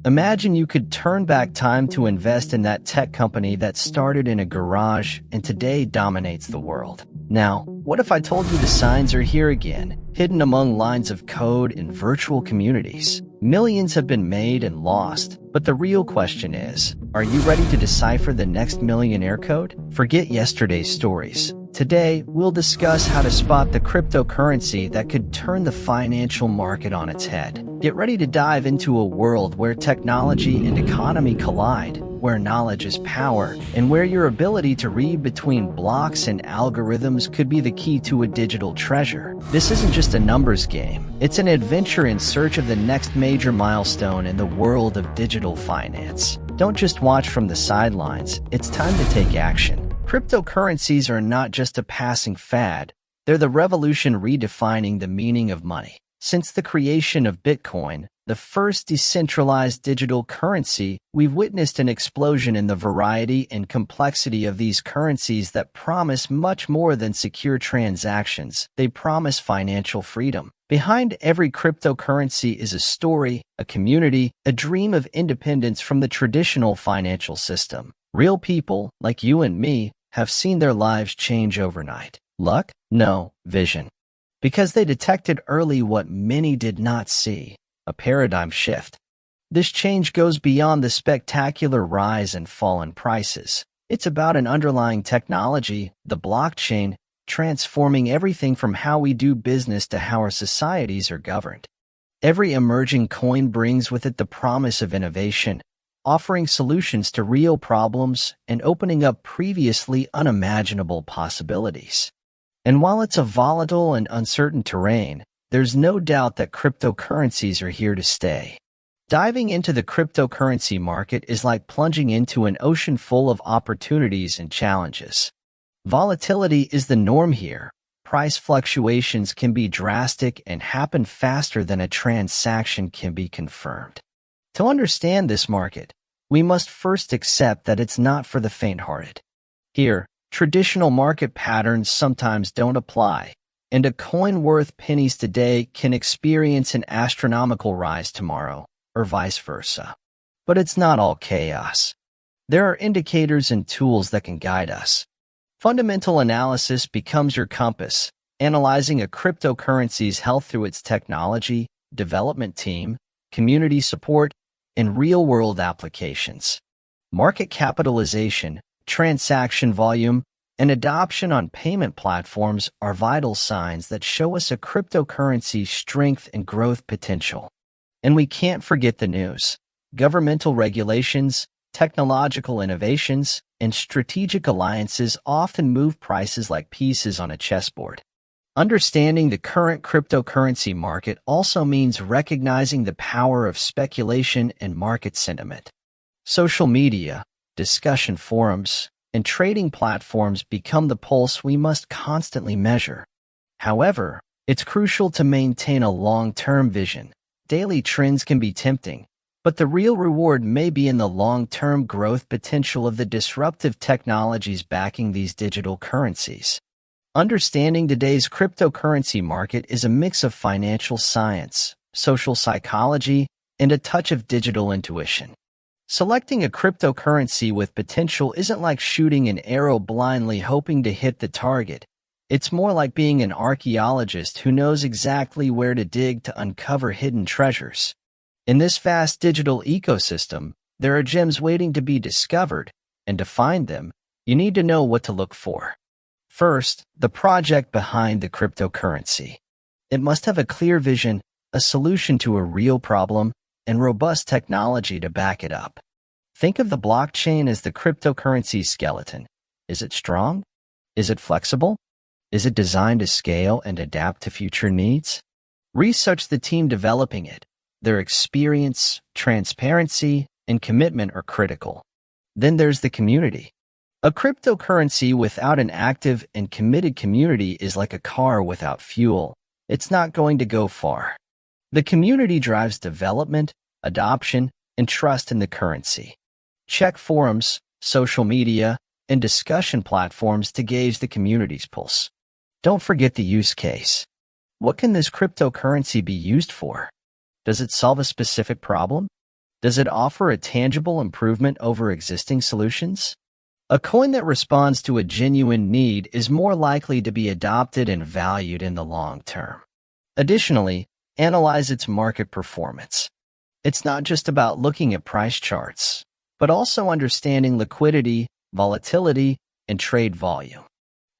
Imagine you could turn back time to invest in that tech company that started in a garage and today dominates the world. Now, what if I told you the signs are here again, hidden among lines of code in virtual communities? Millions have been made and lost, but the real question is, are you ready to decipher the next millionaire code? Forget yesterday's stories. Today, we'll discuss how to spot the cryptocurrency that could turn the financial market on its head. Get ready to dive into a world where technology and economy collide, where knowledge is power, and where your ability to read between blocks and algorithms could be the key to a digital treasure. This isn't just a numbers game. It's an adventure in search of the next major milestone in the world of digital finance. Don't just watch from the sidelines. It's time to take action. Cryptocurrencies are not just a passing fad. They're the revolution redefining the meaning of money. Since the creation of Bitcoin, the first decentralized digital currency, we've witnessed an explosion in the variety and complexity of these currencies that promise much more than secure transactions. They promise financial freedom. Behind every cryptocurrency is a story, a community, a dream of independence from the traditional financial system. Real people, like you and me, have seen their lives change overnight. Luck? No, vision. Because they detected early what many did not see, a paradigm shift. This change goes beyond the spectacular rise and fall in prices. It's about an underlying technology, the blockchain, transforming everything from how we do business to how our societies are governed. Every emerging coin brings with it the promise of innovation, offering solutions to real problems and opening up previously unimaginable possibilities. And while it's a volatile and uncertain terrain, there's no doubt that cryptocurrencies are here to stay. Diving into the cryptocurrency market is like plunging into an ocean full of opportunities and challenges. Volatility is the norm here. Price fluctuations can be drastic and happen faster than a transaction can be confirmed. To understand this market, we must first accept that it's not for the faint-hearted. Here, traditional market patterns sometimes don't apply, and a coin worth pennies today can experience an astronomical rise tomorrow, or vice versa. But it's not all chaos. There are indicators and tools that can guide us. Fundamental analysis becomes your compass, analyzing a cryptocurrency's health through its technology, development team, community support, and real-world applications. Market capitalization, transaction volume, and adoption on payment platforms are vital signs that show us a cryptocurrency's strength and growth potential. And we can't forget the news. Governmental regulations, technological innovations, and strategic alliances often move prices like pieces on a chessboard. Understanding the current cryptocurrency market also means recognizing the power of speculation and market sentiment. Social media, discussion forums, and trading platforms become the pulse we must constantly measure. However, it's crucial to maintain a long-term vision. Daily trends can be tempting, but the real reward may be in the long-term growth potential of the disruptive technologies backing these digital currencies. Understanding today's cryptocurrency market is a mix of financial science, social psychology, and a touch of digital intuition. Selecting a cryptocurrency with potential isn't like shooting an arrow blindly hoping to hit the target. It's more like being an archaeologist who knows exactly where to dig to uncover hidden treasures. In this vast digital ecosystem, there are gems waiting to be discovered, and to find them, you need to know what to look for. First, the project behind the cryptocurrency. It must have a clear vision, a solution to a real problem, and robust technology to back it up. Think of the blockchain as the cryptocurrency skeleton. Is it strong? Is it flexible? Is it designed to scale and adapt to future needs? Research the team developing it. Their experience, transparency, and commitment are critical. Then there's the community. A cryptocurrency without an active and committed community is like a car without fuel. It's not going to go far. The community drives development, adoption, and trust in the currency. Check forums, social media, and discussion platforms to gauge the community's pulse. Don't forget the use case. What can this cryptocurrency be used for? Does it solve a specific problem? Does it offer a tangible improvement over existing solutions? A coin that responds to a genuine need is more likely to be adopted and valued in the long term. Additionally, analyze its market performance. It's not just about looking at price charts, but also understanding liquidity, volatility, and trade volume.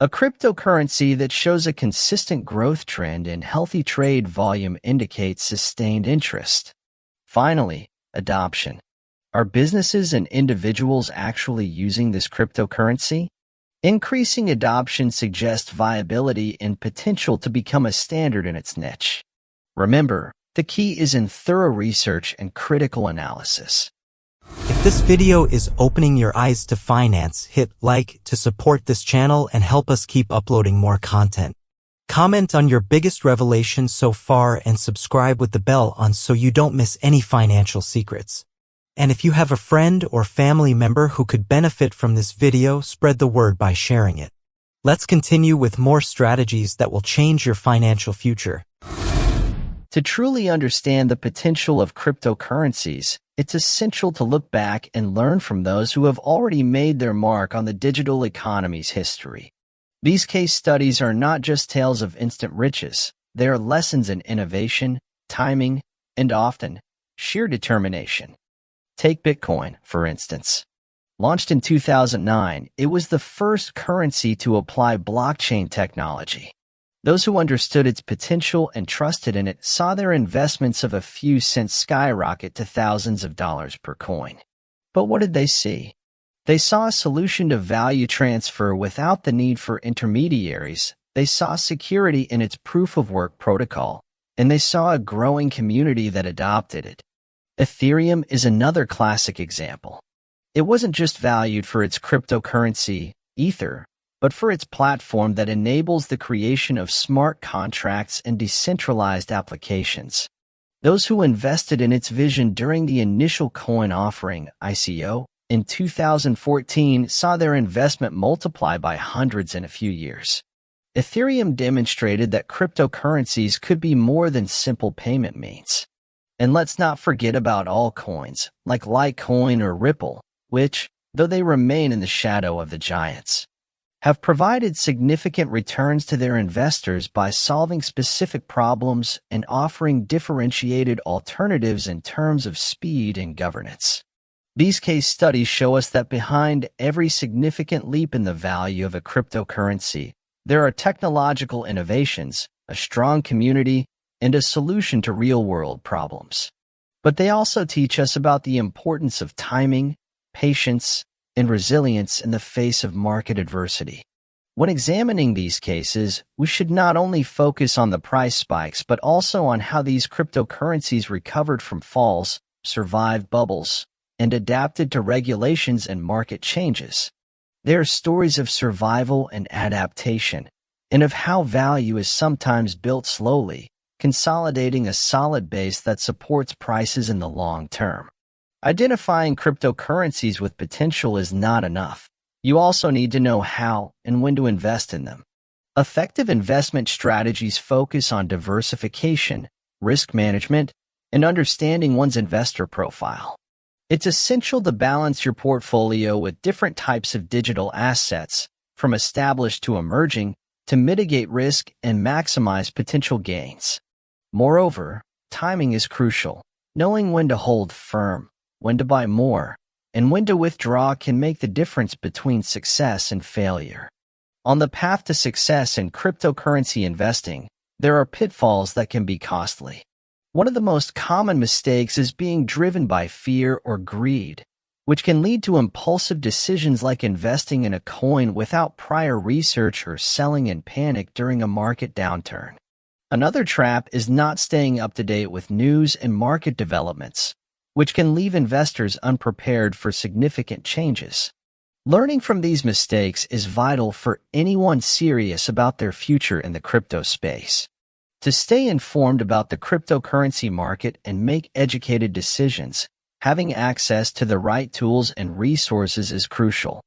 A cryptocurrency that shows a consistent growth trend and healthy trade volume indicates sustained interest. Finally, adoption. Are businesses and individuals actually using this cryptocurrency? Increasing adoption suggests viability and potential to become a standard in its niche. Remember, the key is in thorough research and critical analysis. If this video is opening your eyes to finance, hit like to support this channel and help us keep uploading more content. Comment on your biggest revelation so far and subscribe with the bell on so you don't miss any financial secrets. And if you have a friend or family member who could benefit from this video, spread the word by sharing it. Let's continue with more strategies that will change your financial future. To truly understand the potential of cryptocurrencies, it's essential to look back and learn from those who have already made their mark on the digital economy's history. These case studies are not just tales of instant riches. They are lessons in innovation, timing, and often, sheer determination. Take Bitcoin, for instance. Launched in 2009, it was the first currency to apply blockchain technology. Those who understood its potential and trusted in it saw their investments of a few cents skyrocket to thousands of dollars per coin. But what did they see? They saw a solution to value transfer without the need for intermediaries. They saw security in its proof-of-work protocol, and they saw a growing community that adopted it. Ethereum is another classic example. It wasn't just valued for its cryptocurrency, Ether, but for its platform that enables the creation of smart contracts and decentralized applications. Those who invested in its vision during the initial coin offering, ICO, in 2014 saw their investment multiply by hundreds in a few years. Ethereum demonstrated that cryptocurrencies could be more than simple payment means. And let's not forget about altcoins, like Litecoin or Ripple, which, though they remain in the shadow of the giants, have provided significant returns to their investors by solving specific problems and offering differentiated alternatives in terms of speed and governance. These case studies show us that behind every significant leap in the value of a cryptocurrency, there are technological innovations, a strong community, and a solution to real-world problems. But they also teach us about the importance of timing, patience, and resilience in the face of market adversity. When examining these cases, we should not only focus on the price spikes but also on how these cryptocurrencies recovered from falls, survived bubbles, and adapted to regulations and market changes. They are stories of survival and adaptation, and of how value is sometimes built slowly, consolidating a solid base that supports prices in the long term. Identifying cryptocurrencies with potential is not enough. You also need to know how and when to invest in them. Effective investment strategies focus on diversification, risk management, and understanding one's investor profile. It's essential to balance your portfolio with different types of digital assets, from established to emerging, to mitigate risk and maximize potential gains. Moreover, timing is crucial. Knowing when to hold firm, when to buy more, and when to withdraw can make the difference between success and failure. On the path to success in cryptocurrency investing, there are pitfalls that can be costly. One of the most common mistakes is being driven by fear or greed, which can lead to impulsive decisions like investing in a coin without prior research or selling in panic during a market downturn. Another trap is not staying up to date with news and market developments, which can leave investors unprepared for significant changes. Learning from these mistakes is vital for anyone serious about their future in the crypto space. To stay informed about the cryptocurrency market and make educated decisions, having access to the right tools and resources is crucial.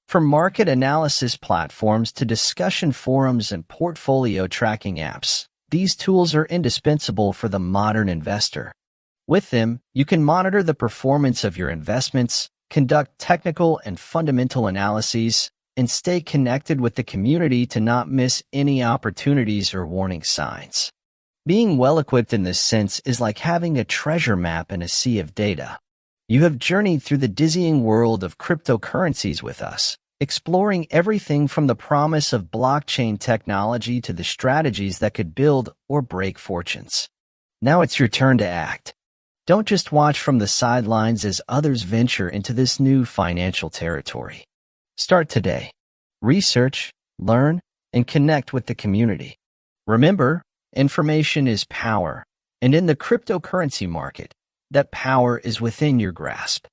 From market analysis platforms to discussion forums and portfolio tracking apps, these tools are indispensable for the modern investor. With them, you can monitor the performance of your investments, conduct technical and fundamental analyses, and stay connected with the community to not miss any opportunities or warning signs. Being well-equipped in this sense is like having a treasure map in a sea of data. You have journeyed through the dizzying world of cryptocurrencies with us, exploring everything from the promise of blockchain technology to the strategies that could build or break fortunes. Now it's your turn to act. Don't just watch from the sidelines as others venture into this new financial territory. Start today. Research, learn, and connect with the community. Remember, information is power, and in the cryptocurrency market, that power is within your grasp.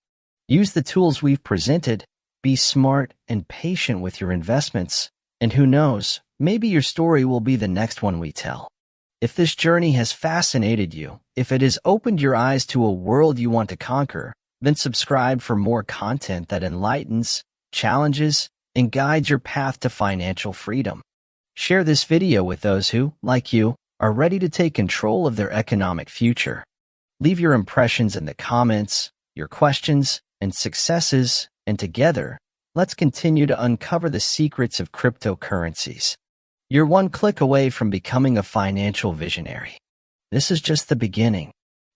Use the tools we've presented, be smart and patient with your investments, and who knows, maybe your story will be the next one we tell. If this journey has fascinated you, if it has opened your eyes to a world you want to conquer, then subscribe for more content that enlightens, challenges, and guides your path to financial freedom. Share this video with those who, like you, are ready to take control of their economic future. Leave your impressions in the comments, your questions, and successes, and together, let's continue to uncover the secrets of cryptocurrencies. You're one click away from becoming a financial visionary. This is just the beginning.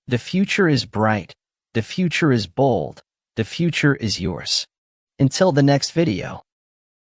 The future is bright. The future is bold. The future is yours. Until the next video.